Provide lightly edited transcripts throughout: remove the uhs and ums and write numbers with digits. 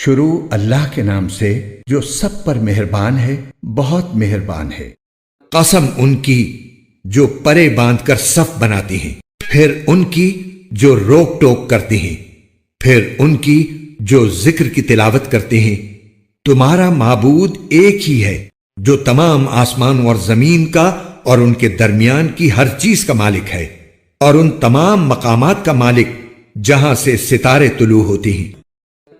شروع اللہ کے نام سے جو سب پر مہربان ہے، بہت مہربان ہے۔ قسم ان کی جو پرے باندھ کر صف بناتی ہیں، پھر ان کی جو روک ٹوک کرتی ہیں، پھر ان کی جو ذکر کی تلاوت کرتے ہیں۔ تمہارا معبود ایک ہی ہے جو تمام آسمان اور زمین کا اور ان کے درمیان کی ہر چیز کا مالک ہے، اور ان تمام مقامات کا مالک جہاں سے ستارے طلوع ہوتے ہیں۔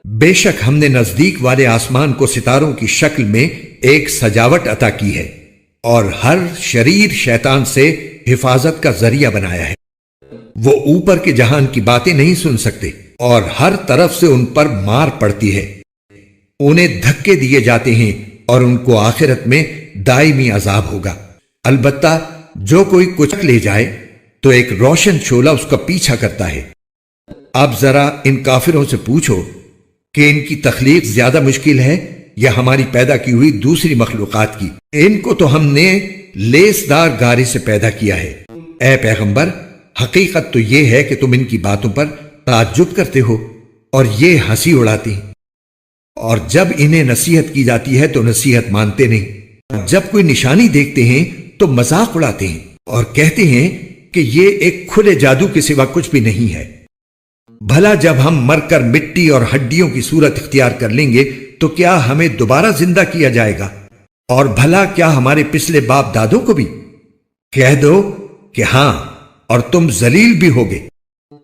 بے شک ہم نے نزدیک والے آسمان کو ستاروں کی شکل میں ایک سجاوٹ عطا کی ہے، اور ہر شریر شیطان سے حفاظت کا ذریعہ بنایا ہے۔ وہ اوپر کے جہان کی باتیں نہیں سن سکتے، اور ہر طرف سے ان پر مار پڑتی ہے۔ انہیں دھکے دیے جاتے ہیں اور ان کو آخرت میں دائمی عذاب ہوگا۔ البتہ جو کوئی کچھ لے جائے تو ایک روشن شعلہ اس کا پیچھا کرتا ہے۔ اب ذرا ان کافروں سے پوچھو کہ ان کی تخلیق زیادہ مشکل ہے یا ہماری پیدا کی ہوئی دوسری مخلوقات کی؟ ان کو تو ہم نے لیسدار گارے سے پیدا کیا ہے۔ اے پیغمبر، حقیقت تو یہ ہے کہ تم ان کی باتوں پر تعجب کرتے ہو اور یہ ہنسی اڑاتی ہیں، اور جب انہیں نصیحت کی جاتی ہے تو نصیحت مانتے نہیں۔ جب کوئی نشانی دیکھتے ہیں تو مذاق اڑاتے ہیں اور کہتے ہیں کہ یہ ایک کھلے جادو کے سوا کچھ بھی نہیں ہے۔ بھلا جب ہم مر کر مٹی اور ہڈیوں کی صورت اختیار کر لیں گے تو کیا ہمیں دوبارہ زندہ کیا جائے گا؟ اور بھلا کیا ہمارے پچھلے باپ دادوں کو بھی؟ کہہ دو کہ ہاں، اور تم ذلیل بھی ہوگے۔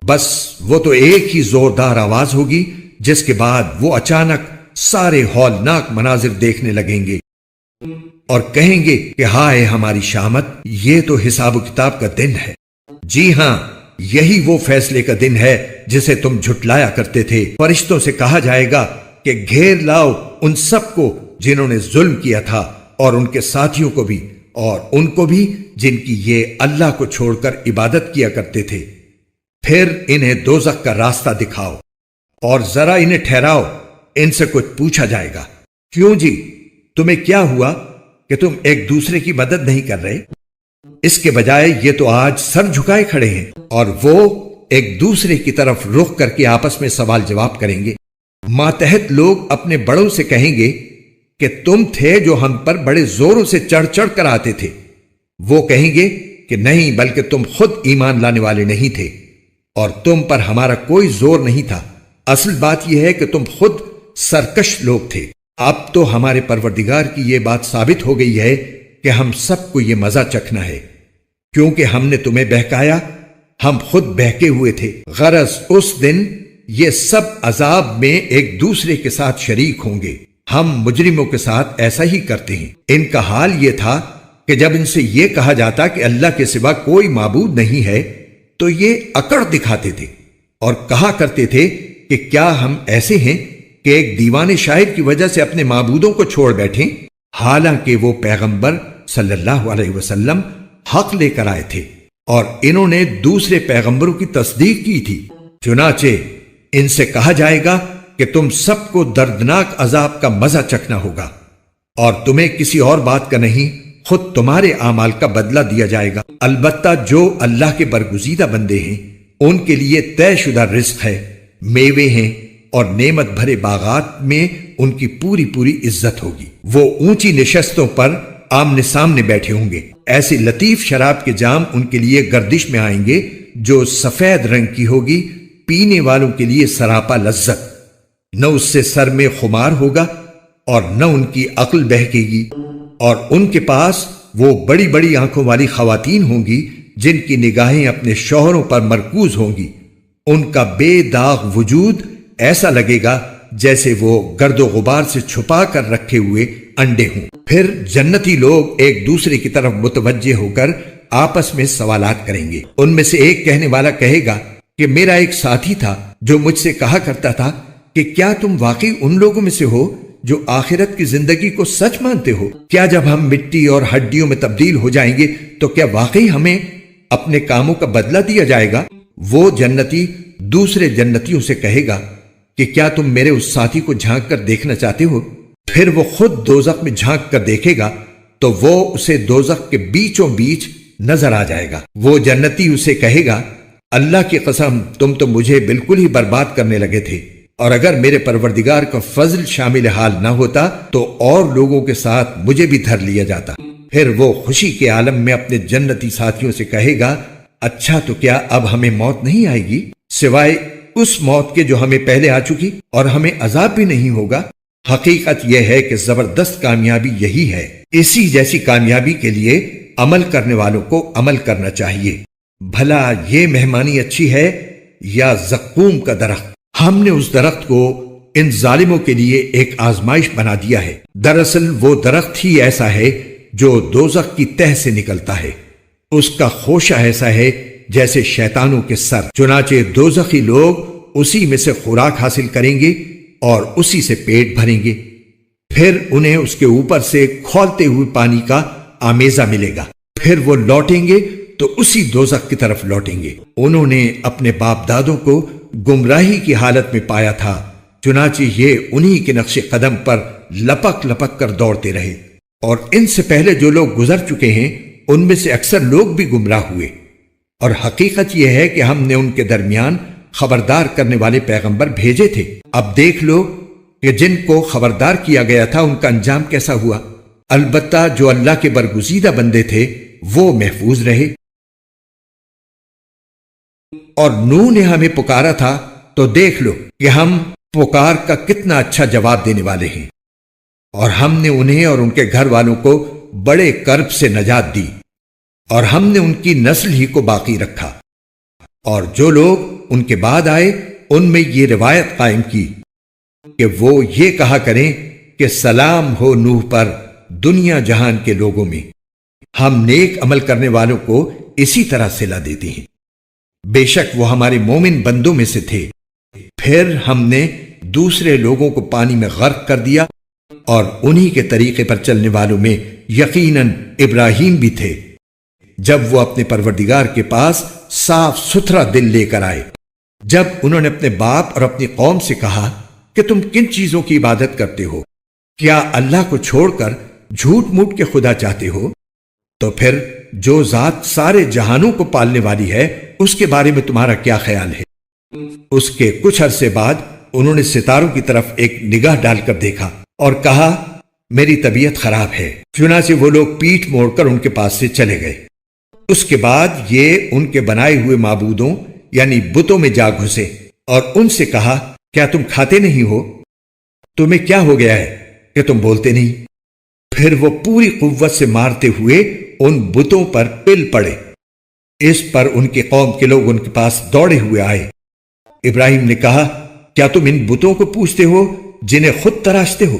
بس وہ تو ایک ہی زوردار آواز ہوگی جس کے بعد وہ اچانک سارے ہولناک مناظر دیکھنے لگیں گے اور کہیں گے کہ ہائے ہماری شامت، یہ تو حساب و کتاب کا دن ہے۔ جی ہاں، یہی وہ فیصلے کا دن ہے جسے تم جھٹلایا کرتے تھے۔ فرشتوں سے کہا جائے گا کہ گھیر لاؤ ان سب کو جنہوں نے ظلم کیا تھا، اور ان کے ساتھیوں کو بھی، اور ان کو بھی جن کی یہ اللہ کو چھوڑ کر عبادت کیا کرتے تھے۔ پھر انہیں دوزخ کا راستہ دکھاؤ اور ذرا انہیں ٹھہراؤ، ان سے کچھ پوچھا جائے گا۔ کیوں جی، تمہیں کیا ہوا کہ تم ایک دوسرے کی مدد نہیں کر رہے؟ اس کے بجائے یہ تو آج سر جھکائے کھڑے ہیں، اور وہ ایک دوسرے کی طرف رخ کر کے آپس میں سوال جواب کریں گے۔ ماتحت لوگ اپنے بڑوں سے کہیں گے کہ تم تھے جو ہم پر بڑے زوروں سے چڑھ چڑھ کر آتے تھے۔ وہ کہیں گے کہ نہیں، بلکہ تم خود ایمان لانے والے نہیں تھے، اور تم پر ہمارا کوئی زور نہیں تھا۔ اصل بات یہ ہے کہ تم خود سرکش لوگ تھے۔ اب تو ہمارے پروردگار کی یہ بات ثابت ہو گئی ہے کہ ہم سب کو یہ مزہ چکھنا ہے، کیونکہ ہم نے تمہیں بہکایا، ہم خود بہکے ہوئے تھے۔ غرض اس دن یہ سب عذاب میں ایک دوسرے کے ساتھ شریک ہوں گے۔ ہم مجرموں کے ساتھ ایسا ہی کرتے ہیں۔ ان کا حال یہ تھا کہ جب ان سے یہ کہا جاتا کہ اللہ کے سوا کوئی معبود نہیں ہے تو یہ اکڑ دکھاتے تھے اور کہا کرتے تھے کہ کیا ہم ایسے ہیں کہ ایک دیوانے شاعر کی وجہ سے اپنے معبودوں کو چھوڑ بیٹھیں؟ حالانکہ وہ پیغمبر صلی اللہ علیہ وسلم حق لے کر آئے تھے، اور انہوں نے دوسرے پیغمبروں کی تصدیق کی تھی۔ چنانچہ ان سے کہا جائے گا کہ تم سب کو دردناک عذاب کا مزہ چکھنا ہوگا، اور تمہیں کسی اور بات کا نہیں، خود تمہارے اعمال کا بدلہ دیا جائے گا۔ البتہ جو اللہ کے برگزیدہ بندے ہیں ان کے لیے طے شدہ رزق ہے، میوے ہیں، اور نعمت بھرے باغات میں ان کی پوری پوری عزت ہوگی۔ وہ اونچی نشستوں پر آمنے سامنے بیٹھے ہوں گے۔ ایسی لطیف شراب کے جام ان کے لیے گردش میں آئیں گے جو سفید رنگ کی ہوگی، پینے والوں کے لیے سراپا لذت۔ نہ اس سے سر میں خمار ہوگا اور نہ ان کی عقل بہکے گی، اور ان کے پاس وہ بڑی بڑی آنکھوں والی خواتین ہوں گی جن کی نگاہیں اپنے شوہروں پر مرکوز ہوں گی۔ ان کا بے داغ وجود ایسا لگے گا جیسے وہ گرد و غبار سے چھپا کر رکھے ہوئے انڈے ہوں۔ پھر جنتی لوگ ایک دوسرے کی طرف متوجہ ہو کر آپس میں سوالات کریں گے۔ ان میں سے ایک کہنے والا کہے گا کہ میرا ایک ساتھی تھا جو مجھ سے کہا کرتا تھا کہ کیا تم واقعی ان لوگوں میں سے ہو جو آخرت کی زندگی کو سچ مانتے ہو؟ کیا جب ہم مٹی اور ہڈیوں میں تبدیل ہو جائیں گے تو کیا واقعی ہمیں اپنے کاموں کا بدلہ دیا جائے گا؟ وہ جنتی دوسرے جنتیوں سے کہے گا کہ کیا تم میرے اس ساتھی کو جھانک کر دیکھنا چاہتے ہو؟ پھر وہ خود دوزخ میں جھانک کر دیکھے گا تو وہ اسے دوزخ کے بیچوں بیچ نظر آ جائے گا۔ وہ جنتی اسے کہے گا اللہ کی قسم، تم تو مجھے بالکل ہی برباد کرنے لگے تھے، اور اگر میرے پروردگار کا فضل شامل حال نہ ہوتا تو اور لوگوں کے ساتھ مجھے بھی دھر لیا جاتا۔ پھر وہ خوشی کے عالم میں اپنے جنتی ساتھیوں سے کہے گا، اچھا تو کیا اب ہمیں موت نہیں آئے گی سوائے اس موت کے جو ہمیں پہلے آ چکی، اور ہمیں عذاب بھی نہیں ہوگا؟ حقیقت یہ ہے کہ زبردست کامیابی یہی ہے۔ اسی جیسی کامیابی کے لیے عمل کرنے والوں کو عمل کرنا چاہیے۔ بھلا یہ مہمانی اچھی ہے یا زقوم کا درخت؟ ہم نے اس درخت کو ان ظالموں کے لیے ایک آزمائش بنا دیا ہے۔ دراصل وہ درخت ہی ایسا ہے جو دوزخ کی تہ سے نکلتا ہے، اس کا خوشہ ایسا ہے جیسے شیطانوں کے سر۔ چنانچہ دوزخی لوگ اسی میں سے خوراک حاصل کریں گے اور اسی سے پیٹ بھریں گے، پھر انہیں اس کے اوپر سے کھولتے ہوئے پانی کا آمیزہ ملے گا، پھر وہ لوٹیں گے تو اسی دوزخ کی طرف لوٹیں گے۔ انہوں نے اپنے باپ دادوں کو گمراہی کی حالت میں پایا تھا، چنانچہ یہ انہی کے نقش قدم پر لپک لپک کر دوڑتے رہے، اور ان سے پہلے جو لوگ گزر چکے ہیں ان میں سے اکثر لوگ بھی گمراہ ہوئے۔ اور حقیقت یہ ہے کہ ہم نے ان کے درمیان خبردار کرنے والے پیغمبر بھیجے تھے۔ اب دیکھ لو کہ جن کو خبردار کیا گیا تھا ان کا انجام کیسا ہوا۔ البتہ جو اللہ کے برگزیدہ بندے تھے وہ محفوظ رہے۔ اور نوح نے ہمیں پکارا تھا تو دیکھ لو کہ ہم پکار کا کتنا اچھا جواب دینے والے ہیں، اور ہم نے انہیں اور ان کے گھر والوں کو بڑے کرب سے نجات دی، اور ہم نے ان کی نسل ہی کو باقی رکھا۔ اور جو لوگ ان کے بعد آئے ان میں یہ روایت قائم کی کہ وہ یہ کہا کریں کہ سلام ہو نوح پر دنیا جہان کے لوگوں میں۔ ہم نیک عمل کرنے والوں کو اسی طرح صلہ دیتے ہیں، بے شک وہ ہمارے مومن بندوں میں سے تھے۔ پھر ہم نے دوسرے لوگوں کو پانی میں غرق کر دیا، اور انہی کے طریقے پر چلنے والوں میں یقیناً ابراہیم بھی تھے، جب وہ اپنے پروردگار کے پاس صاف ستھرا دل لے کر آئے۔ جب انہوں نے اپنے باپ اور اپنی قوم سے کہا کہ تم کن چیزوں کی عبادت کرتے ہو، کیا اللہ کو چھوڑ کر جھوٹ موٹ کے خدا چاہتے ہو؟ تو پھر جو ذات سارے جہانوں کو پالنے والی ہے اس کے بارے میں تمہارا کیا خیال ہے؟ اس کے کچھ عرصے بعد انہوں نے ستاروں کی طرف ایک نگاہ ڈال کر دیکھا اور کہا میری طبیعت خراب ہے، چنانچہ وہ لوگ پیٹھ موڑ کر ان کے پاس سے چلے گئے۔ اس کے بعد یہ ان کے بنائے ہوئے معبودوں یعنی بتوں میں جا گھسے اور ان سے کہا کیا تم کھاتے نہیں ہو؟ تمہیں کیا ہو گیا ہے کہ تم بولتے نہیں؟ پھر وہ پوری قوت سے مارتے ہوئے ان بتوں پر پل پڑے۔ اس پر ان کی قوم کے لوگ ان کے پاس دوڑے ہوئے آئے۔ ابراہیم نے کہا کیا تم ان بتوں کو پوجتے ہو جنہیں خود تراشتے ہو؟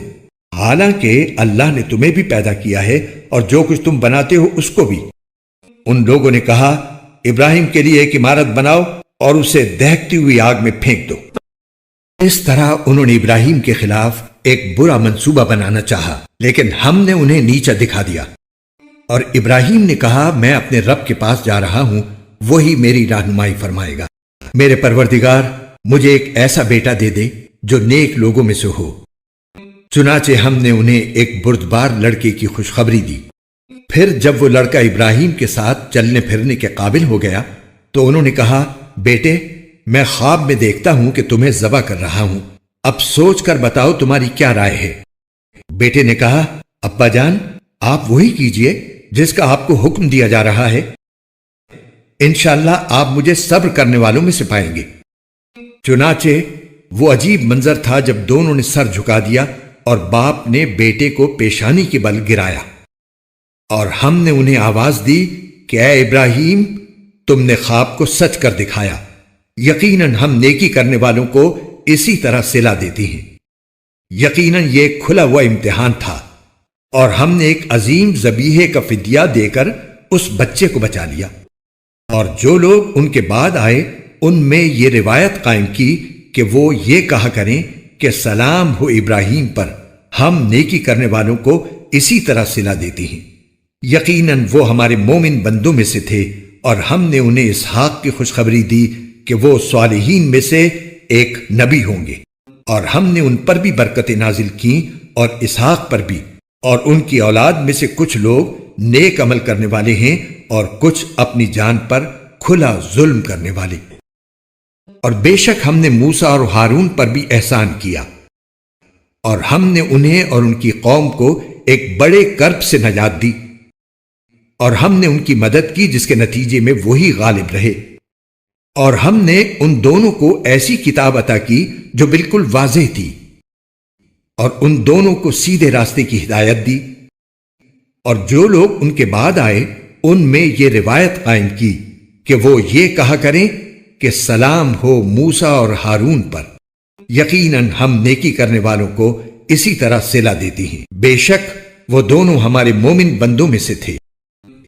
حالانکہ اللہ نے تمہیں بھی پیدا کیا ہے اور جو کچھ تم بناتے ہو اس کو بھی۔ ان لوگوں نے کہا ابراہیم کے لیے ایک عمارت بناؤ اور اسے دہکتی ہوئی آگ میں پھینک دو۔ اس طرح انہوں نے ابراہیم کے خلاف ایک برا منصوبہ بنانا چاہا، لیکن ہم نے انہیں نیچا دکھا دیا۔ اور ابراہیم نے کہا میں اپنے رب کے پاس جا رہا ہوں، وہی میری رہنمائی فرمائے گا۔ میرے پروردگار مجھے ایک ایسا بیٹا دے دے جو نیک لوگوں میں سے ہو۔ چنانچہ ہم نے انہیں ایک بردبار لڑکے کی خوشخبری دی۔ پھر جب وہ لڑکا ابراہیم کے ساتھ چلنے پھرنے کے قابل ہو گیا تو انہوں نے کہا بیٹے میں خواب میں دیکھتا ہوں کہ تمہیں ذبح کر رہا ہوں، اب سوچ کر بتاؤ تمہاری کیا رائے ہے؟ بیٹے نے کہا ابا جان آپ وہی کیجئے جس کا آپ کو حکم دیا جا رہا ہے، انشاءاللہ آپ مجھے صبر کرنے والوں میں سے پائیں گے۔ چنانچہ وہ عجیب منظر تھا جب دونوں نے سر جھکا دیا اور باپ نے بیٹے کو پیشانی کے بل گرایا، اور ہم نے انہیں آواز دی کہ اے ابراہیم تم نے خواب کو سچ کر دکھایا، یقیناً ہم نیکی کرنے والوں کو اسی طرح صلہ دیتی ہیں۔ یقیناً یہ ایک کھلا ہوا امتحان تھا، اور ہم نے ایک عظیم ذبیحے کا فدیہ دے کر اس بچے کو بچا لیا۔ اور جو لوگ ان کے بعد آئے ان میں یہ روایت قائم کی کہ وہ یہ کہا کریں کہ سلام ہو ابراہیم پر، ہم نیکی کرنے والوں کو اسی طرح صلہ دیتی ہیں۔ یقیناً وہ ہمارے مومن بندوں میں سے تھے، اور ہم نے انہیں اسحاق کی خوشخبری دی کہ وہ صالحین میں سے ایک نبی ہوں گے، اور ہم نے ان پر بھی برکتیں نازل کی اور اسحاق پر بھی، اور ان کی اولاد میں سے کچھ لوگ نیک عمل کرنے والے ہیں اور کچھ اپنی جان پر کھلا ظلم کرنے والے۔ اور بے شک ہم نے موسیٰ اور ہارون پر بھی احسان کیا، اور ہم نے انہیں اور ان کی قوم کو ایک بڑے کرب سے نجات دی، اور ہم نے ان کی مدد کی جس کے نتیجے میں وہی غالب رہے، اور ہم نے ان دونوں کو ایسی کتاب عطا کی جو بالکل واضح تھی، اور ان دونوں کو سیدھے راستے کی ہدایت دی، اور جو لوگ ان کے بعد آئے ان میں یہ روایت قائم کی کہ وہ یہ کہا کریں کہ سلام ہو موسیٰ اور ہارون پر، یقیناً ہم نیکی کرنے والوں کو اسی طرح صلہ دیتی ہیں، بے شک وہ دونوں ہمارے مومن بندوں میں سے تھے۔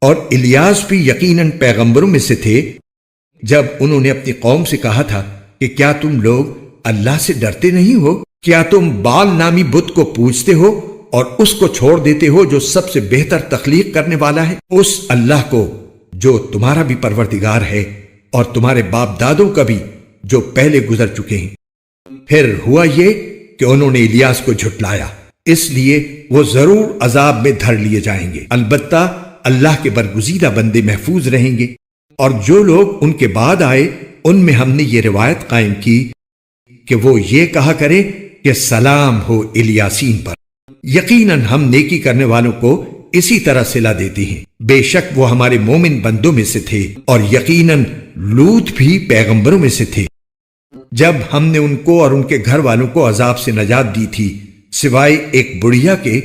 اور الیاس بھی یقیناً پیغمبروں میں سے تھے جب انہوں نے اپنی قوم سے کہا تھا کہ کیا تم لوگ اللہ سے ڈرتے نہیں ہو؟ کیا تم بال نامی بت کو پوجتے ہو اور اس کو چھوڑ دیتے ہو جو سب سے بہتر تخلیق کرنے والا ہے، اس اللہ کو جو تمہارا بھی پروردگار ہے اور تمہارے باپ دادوں کا بھی جو پہلے گزر چکے ہیں۔ پھر ہوا یہ کہ انہوں نے الیاس کو جھٹلایا، اس لیے وہ ضرور عذاب میں دھر لیے جائیں گے، البتہ اللہ کے برگزیدہ بندے محفوظ رہیں گے۔ اور جو لوگ ان کے بعد آئے ان میں ہم نے یہ روایت قائم کی کہ وہ یہ کہا کرے کہ سلام ہو الیاسین پر، یقیناً ہم نیکی کرنے والوں کو اسی طرح صلہ دیتی ہیں، بے شک وہ ہمارے مومن بندوں میں سے تھے، اور یقیناً لوط بھی پیغمبروں میں سے تھے۔ جب ہم نے ان کو اور ان کے گھر والوں کو عذاب سے نجات دی تھی سوائے ایک بڑھیا کے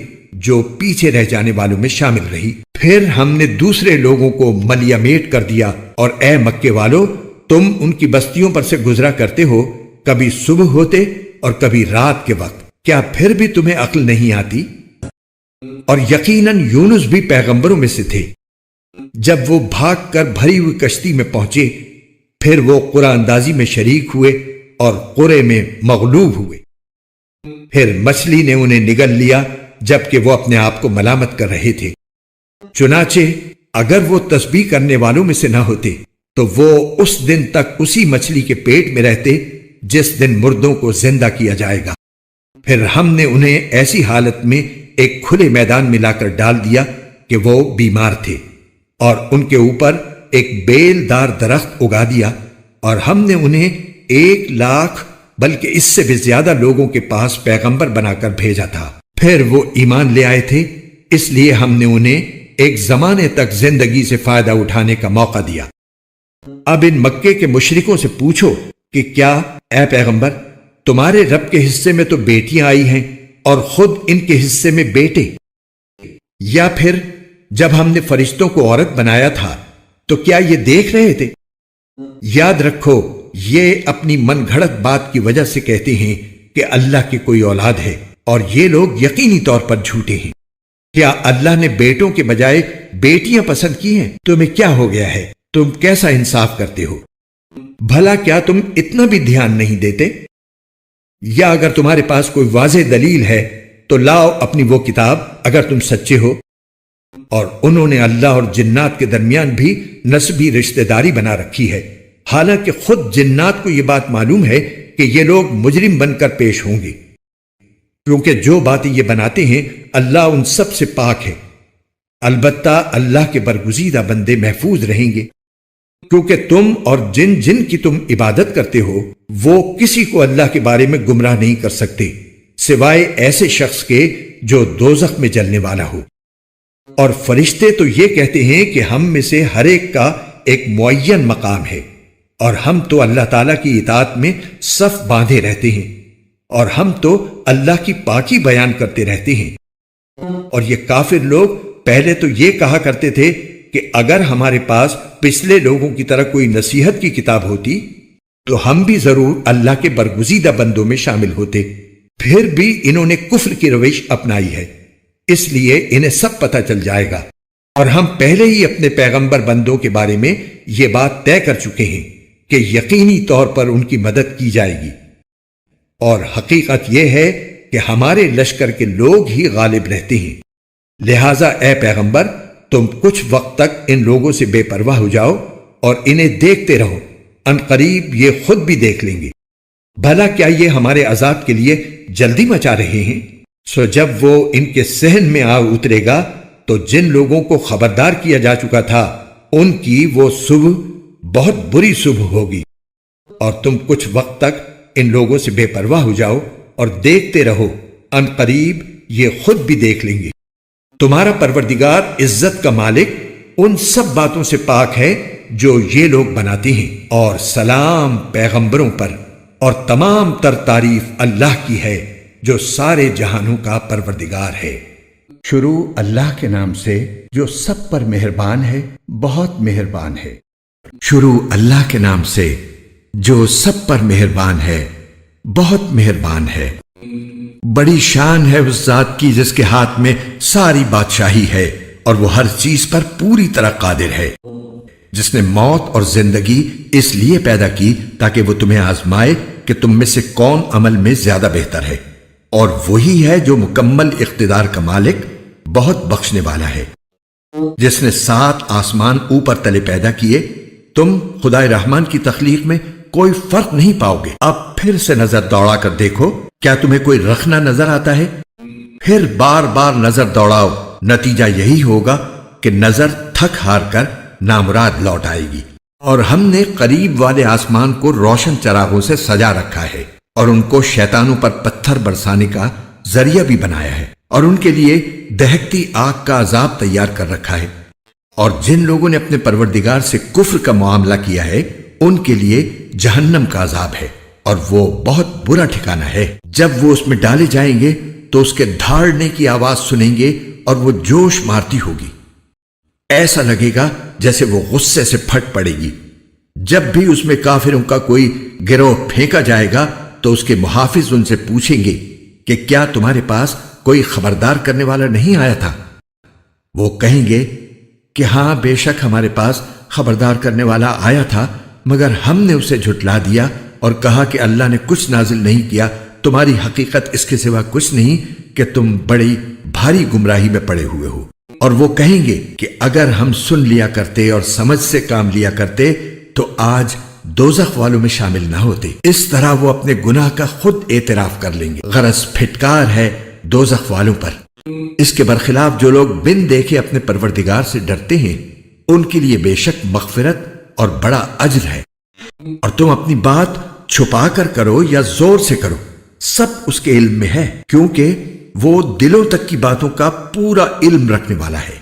جو پیچھے رہ جانے والوں میں شامل رہی، پھر ہم نے دوسرے لوگوں کو ملیا میٹ کر دیا، اور اے مکے والو تم ان کی بستیوں پر سے گزرا کرتے ہو، کبھی صبح ہوتے اور کبھی رات کے وقت، کیا پھر بھی تمہیں عقل نہیں آتی؟ اور یقیناً یونس بھی پیغمبروں میں سے تھے، جب وہ بھاگ کر بھری ہوئی کشتی میں پہنچے پھر وہ قرآن اندازی میں شریک ہوئے اور قرے میں مغلوب ہوئے، پھر مچھلی نے انہیں نگل لیا جبکہ وہ اپنے آپ کو ملامت کر رہے تھے۔ چنانچہ اگر وہ تسبیح کرنے والوں میں سے نہ ہوتے تو وہ اس دن تک اسی مچھلی کے پیٹ میں رہتے جس دن مردوں کو زندہ کیا جائے گا۔ پھر ہم نے انہیں ایسی حالت میں ایک کھلے میدان میں لا کر ڈال دیا کہ وہ بیمار تھے، اور ان کے اوپر ایک بیل دار درخت اگا دیا، اور ہم نے انہیں 1,00,000 بلکہ اس سے بھی زیادہ لوگوں کے پاس پیغمبر بنا کر بھیجا تھا۔ پھر وہ ایمان لے آئے تھے، اس لیے ہم نے انہیں ایک زمانے تک زندگی سے فائدہ اٹھانے کا موقع دیا۔ اب ان مکے کے مشرکوں سے پوچھو کہ کیا اے پیغمبر تمہارے رب کے حصے میں تو بیٹیاں آئی ہیں اور خود ان کے حصے میں بیٹے، یا پھر جب ہم نے فرشتوں کو عورت بنایا تھا تو کیا یہ دیکھ رہے تھے؟ یاد رکھو یہ اپنی من گھڑت بات کی وجہ سے کہتے ہیں کہ اللہ کی کوئی اولاد ہے، اور یہ لوگ یقینی طور پر جھوٹے ہیں۔ کیا اللہ نے بیٹوں کے بجائے بیٹیاں پسند کی ہیں؟ تمہیں کیا ہو گیا ہے؟ تم کیسا انصاف کرتے ہو؟ بھلا کیا تم اتنا بھی دھیان نہیں دیتے؟ یا اگر تمہارے پاس کوئی واضح دلیل ہے تو لاؤ اپنی وہ کتاب اگر تم سچے ہو۔ اور انہوں نے اللہ اور جنات کے درمیان بھی نسبی رشتہ داری بنا رکھی ہے، حالانکہ خود جنات کو یہ بات معلوم ہے کہ یہ لوگ مجرم بن کر پیش ہوں گے، کیونکہ جو باتیں یہ بناتے ہیں اللہ ان سب سے پاک ہے، البتہ اللہ کے برگزیدہ بندے محفوظ رہیں گے، کیونکہ تم اور جن کی تم عبادت کرتے ہو وہ کسی کو اللہ کے بارے میں گمراہ نہیں کر سکتے سوائے ایسے شخص کے جو دوزخ میں جلنے والا ہو۔ اور فرشتے تو یہ کہتے ہیں کہ ہم میں سے ہر ایک کا ایک معین مقام ہے، اور ہم تو اللہ تعالیٰ کی اطاعت میں صف باندھے رہتے ہیں، اور ہم تو اللہ کی پاکی بیان کرتے رہتے ہیں۔ اور یہ کافر لوگ پہلے تو یہ کہا کرتے تھے کہ اگر ہمارے پاس پچھلے لوگوں کی طرح کوئی نصیحت کی کتاب ہوتی تو ہم بھی ضرور اللہ کے برگزیدہ بندوں میں شامل ہوتے، پھر بھی انہوں نے کفر کی روش اپنائی ہے، اس لیے انہیں سب پتہ چل جائے گا۔ اور ہم پہلے ہی اپنے پیغمبر بندوں کے بارے میں یہ بات طے کر چکے ہیں کہ یقینی طور پر ان کی مدد کی جائے گی، اور حقیقت یہ ہے کہ ہمارے لشکر کے لوگ ہی غالب رہتے ہیں، لہٰذا اے پیغمبر تم کچھ وقت تک ان لوگوں سے بے پرواہ ہو جاؤ اور انہیں دیکھتے رہو، ان قریب یہ خود بھی دیکھ لیں گے۔ بھلا کیا یہ ہمارے عذاب کے لیے جلدی مچا رہے ہیں؟ سو جب وہ ان کے صحن میں آ اترے گا تو جن لوگوں کو خبردار کیا جا چکا تھا ان کی وہ صبح بہت بری صبح ہوگی۔ اور تم کچھ وقت تک ان لوگوں سے بے پرواہ ہو جاؤ اور دیکھتے رہو، ان قریب یہ خود بھی دیکھ لیں گے۔ تمہارا پروردگار عزت کا مالک ان سب باتوں سے پاک ہے جو یہ لوگ بناتے ہیں، اور سلام پیغمبروں پر، اور تمام تر تعریف اللہ کی ہے جو سارے جہانوں کا پروردگار ہے۔ شروع اللہ کے نام سے جو سب پر مہربان ہے، بہت مہربان ہے۔ شروع اللہ کے نام سے جو سب پر مہربان ہے، بہت مہربان ہے۔ بڑی شان ہے اس ذات کی جس کے ہاتھ میں ساری بادشاہی ہے اور وہ ہر چیز پر پوری طرح قادر ہے، جس نے موت اور زندگی اس لیے پیدا کی تاکہ وہ تمہیں آزمائے کہ تم میں سے کون عمل میں زیادہ بہتر ہے، اور وہی ہے جو مکمل اقتدار کا مالک، بہت بخشنے والا ہے، جس نے 7 آسمان اوپر تلے پیدا کیے۔ تم خدائے رحمان کی تخلیق میں کوئی فرق نہیں پاؤ گے۔ اب پھر سے نظر دوڑا کر دیکھو، کیا تمہیں کوئی رخنا نظر آتا ہے؟ پھر بار بار نظر دوڑاؤ، نتیجہ یہی ہوگا کہ نظر تھک ہار کر نامراد لوٹ آئے گی۔ اور ہم نے قریب والے آسمان کو روشن چراغوں سے سجا رکھا ہے، اور ان کو شیطانوں پر پتھر برسانے کا ذریعہ بھی بنایا ہے، اور ان کے لیے دہکتی آگ کا عذاب تیار کر رکھا ہے۔ اور جن لوگوں نے اپنے پروردگار سے کفر کا معاملہ کیا ہے، ان کے لیے جہنم کا عذاب ہے، اور وہ بہت برا ٹھکانہ ہے۔ جب وہ اس میں ڈالے جائیں گے تو اس کے دھاڑنے کی آواز سنیں گے اور وہ جوش مارتی ہوگی، ایسا لگے گا جیسے وہ غصے سے پھٹ پڑے گی۔ جب بھی اس میں کافروں کا کوئی گروہ پھینکا جائے گا تو اس کے محافظ ان سے پوچھیں گے کہ کیا تمہارے پاس کوئی خبردار کرنے والا نہیں آیا تھا؟ وہ کہیں گے کہ ہاں، بے شک ہمارے پاس خبردار کرنے والا آیا تھا، مگر ہم نے اسے جھٹلا دیا اور کہا کہ اللہ نے کچھ نازل نہیں کیا، تمہاری حقیقت اس کے سوا کچھ نہیں کہ تم بڑی بھاری گمراہی میں پڑے ہوئے ہو۔ اور وہ کہیں گے کہ اگر ہم سن لیا کرتے اور سمجھ سے کام لیا کرتے تو آج دوزخ والوں میں شامل نہ ہوتے۔ اس طرح وہ اپنے گناہ کا خود اعتراف کر لیں گے۔ غرض پھٹکار ہے دوزخ والوں پر۔ اس کے برخلاف جو لوگ بن دیکھے اپنے پروردگار سے ڈرتے ہیں، ان کے لیے بے شک مغفرت اور بڑا اجر ہے۔ اور تم اپنی بات چھپا کر کرو یا زور سے کرو، سب اس کے علم میں ہے، کیونکہ وہ دلوں تک کی باتوں کا پورا علم رکھنے والا ہے۔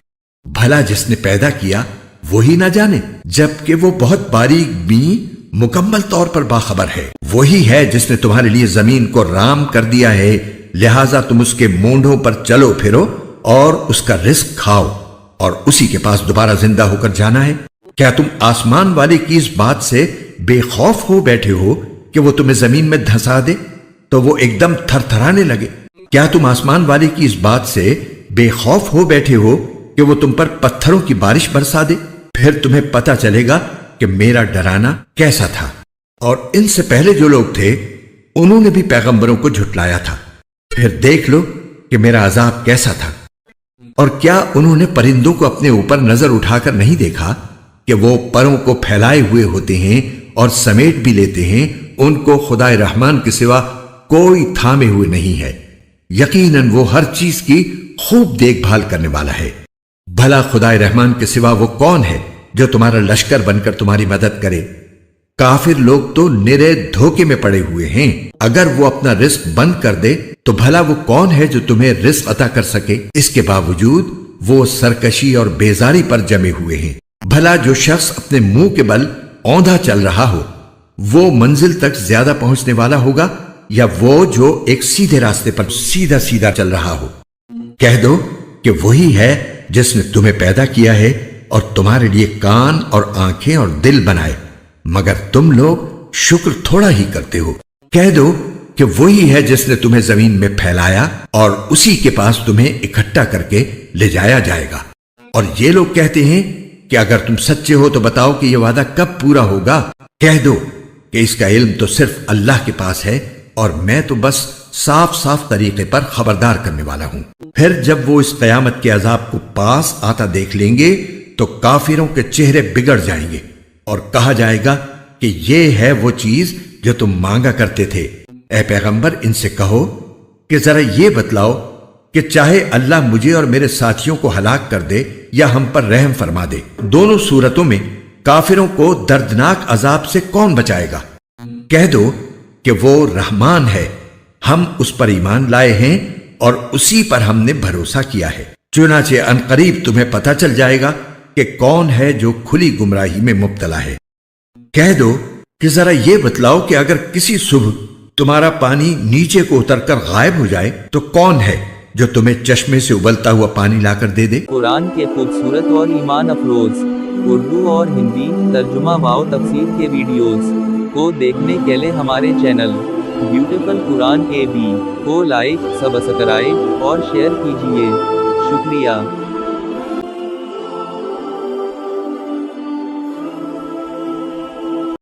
بھلا جس نے پیدا کیا وہی نہ جانے، جبکہ وہ بہت باریک بین مکمل طور پر باخبر ہے۔ وہی ہے جس نے تمہارے لیے زمین کو رام کر دیا ہے، لہٰذا تم اس کے مونڈوں پر چلو پھرو اور اس کا رزق کھاؤ، اور اسی کے پاس دوبارہ زندہ ہو کر جانا ہے۔ کیا تم آسمان والے کی اس بات سے بے خوف ہو بیٹھے ہو کہ وہ تمہیں زمین میں دھسا دے تو وہ ایک دم تھر تھرانے لگے؟ کیا تم آسمان والے کی اس بات سے بے خوف ہو بیٹھے ہو کہ وہ تم پر پتھروں کی بارش برسا دے؟ پھر تمہیں پتا چلے گا کہ میرا ڈرانا کیسا تھا۔ اور ان سے پہلے جو لوگ تھے انہوں نے بھی پیغمبروں کو جھٹلایا تھا، پھر دیکھ لو کہ میرا عذاب کیسا تھا۔ اور کیا انہوں نے پرندوں کو اپنے اوپر نظر اٹھا کر نہیں دیکھا کہ وہ پروں کو پھیلائے ہوئے ہوتے ہیں اور سمیٹ بھی لیتے ہیں؟ ان کو خدائے رحمان کے سوا کوئی تھامے ہوئے نہیں ہے، یقیناً وہ ہر چیز کی خوب دیکھ بھال کرنے والا ہے۔ بھلا خدائے رحمان کے سوا وہ کون ہے جو تمہارا لشکر بن کر تمہاری مدد کرے؟ کافر لوگ تو نرے دھوکے میں پڑے ہوئے ہیں۔ اگر وہ اپنا رزق بند کر دے تو بھلا وہ کون ہے جو تمہیں رزق عطا کر سکے؟ اس کے باوجود وہ سرکشی اور بیزاری پر جمے ہوئے ہیں۔ بھلا جو شخص اپنے منہ کے بل اوندھا چل رہا ہو وہ منزل تک زیادہ پہنچنے والا ہوگا، یا وہ جو ایک سیدھے راستے پر سیدھا سیدھا چل رہا ہو؟ کہہ دو کہ وہی ہے جس نے تمہیں پیدا کیا ہے اور تمہارے لیے کان اور آنکھیں اور دل بنائے، مگر تم لوگ شکر تھوڑا ہی کرتے ہو۔ کہہ دو کہ وہی ہے جس نے تمہیں زمین میں پھیلایا اور اسی کے پاس تمہیں اکٹھا کر کے لے جایا جائے گا۔ اور یہ لوگ کہتے ہیں کہ اگر تم سچے ہو تو بتاؤ کہ یہ وعدہ کب پورا ہوگا؟ کہہ دو کہ اس کا علم تو صرف اللہ کے پاس ہے، اور میں تو بس صاف صاف طریقے پر خبردار کرنے والا ہوں۔ پھر جب وہ اس قیامت کے عذاب کو پاس آتا دیکھ لیں گے تو کافروں کے چہرے بگڑ جائیں گے، اور کہا جائے گا کہ یہ ہے وہ چیز جو تم مانگا کرتے تھے۔ اے پیغمبر، ان سے کہو کہ ذرا یہ بتلاؤ کہ چاہے اللہ مجھے اور میرے ساتھیوں کو ہلاک کر دے یا ہم پر رحم فرما دے، دونوں صورتوں میں کافروں کو دردناک عذاب سے کون بچائے گا؟ کہہ دو کہ وہ رحمان ہے، ہم اس پر ایمان لائے ہیں اور اسی پر ہم نے بھروسہ کیا ہے۔ چنانچہ عنقریب تمہیں پتہ چل جائے گا کہ کون ہے جو کھلی گمراہی میں مبتلا ہے۔ کہہ دو کہ ذرا یہ بتلاؤ کہ اگر کسی صبح تمہارا پانی نیچے کو اتر کر غائب ہو جائے تو کون ہے جو تمہیں چشمے سے ابلتا ہوا پانی لا کر دے دے؟ قرآن کے خوبصورت اور ایمان افروز اردو اور ہندی ترجمہ و تفسیر کے ویڈیوز کو دیکھنے کے لیے ہمارے چینل بیوٹیفل قرآن کے بھی کو لائک، سبسکرائب اور شیئر کیجیے۔ شکریہ۔